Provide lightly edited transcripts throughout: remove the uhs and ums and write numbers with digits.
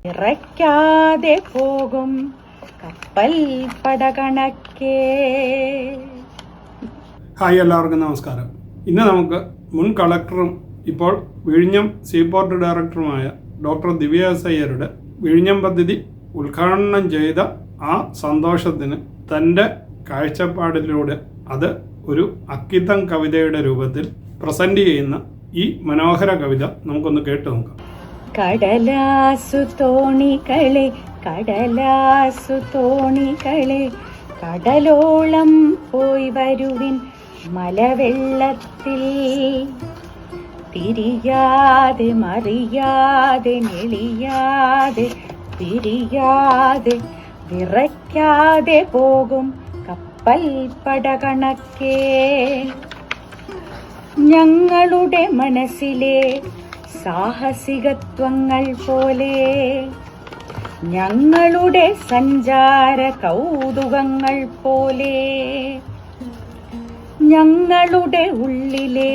വിറയ്ക്കാതെ പോകും കപ്പൽ പടകണക്കേ. ഹായ്, എല്ലാവർക്കും നമസ്കാരം. ഇന്ന് നമുക്ക് മുൻ കളക്ടറും ഇപ്പോൾ വിഴിഞ്ഞം സീപോർട്ട് ഡയറക്ടറുമായ ഡോക്ടർ ദിവ്യ എസ് അയ്യരുടെ വിഴിഞ്ഞം പദ്ധതി ഉദ്ഘാടനം ചെയ്ത ആ സന്തോഷത്തിന് തൻ്റെ കാഴ്ചപ്പാടിലൂടെ അത് ഒരു അക്കിത്തം കവിതയുടെ രൂപത്തിൽ പ്രസന്റ് ചെയ്യുന്ന ഈ മനോഹര കവിത നമുക്കൊന്ന് കേട്ടു നോക്കാം. കടലാസു തോണികളെ കടലാസു തോണികളെ കടലോളം പോയി വരുവിൻ മലവെള്ളത്തിൽ. തിരിയാതെ മറിയാതെ നെളിയാതെ പിരിയാതെ വിറയ്ക്കാതെ പോകും കപ്പൽ പടകണക്കേ. ഞങ്ങളുടെ മനസ്സിലെ സാഹസികത്വങ്ങൾ പോലെ ഞങ്ങളുടെ സഞ്ചാര കൗതുകങ്ങൾ പോലെ ഞങ്ങളുടെ ഉള്ളിലെ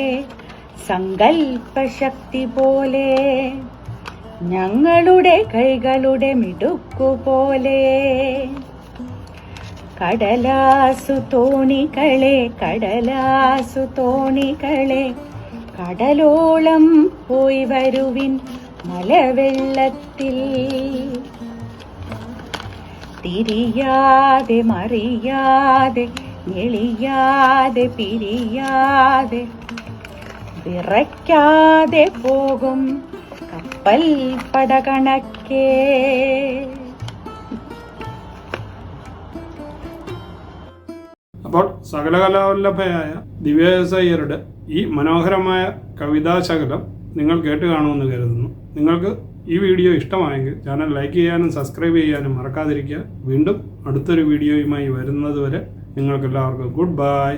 സങ്കൽപ്പശക്തി പോലെ ഞങ്ങളുടെ കൈകളുടെ മിടുക്കുപോലെ കടലാസു തോണികളെ കടലാസു തോണികളെ കടലോളം പോയി വരുവിൻ മലവെള്ളത്തിൽ. തിരിയാതെ മറിയാതെ ഞെളിയാതെ പിരിയാതെ വിറയ്ക്കാതെ പോകും കപ്പൽ പടകണക്കേ. അപ്പോൾ സകലകലാവല്ലഭയായ ദിവ്യ എസ് അയ്യരുടെ ഈ മനോഹരമായ കവിതാശകലം നിങ്ങൾ കേട്ട് കാണുമെന്ന് കരുതുന്നു. നിങ്ങൾക്ക് ഈ വീഡിയോ ഇഷ്ടമായെങ്കിൽ ചാനൽ ലൈക്ക് ചെയ്യാനും സബ്സ്ക്രൈബ് ചെയ്യാനും മറക്കാതിരിക്കുക. വീണ്ടും അടുത്തൊരു വീഡിയോയുമായി വരുന്നതുവരെ നിങ്ങൾക്കെല്ലാവർക്കും ഗുഡ് ബൈ.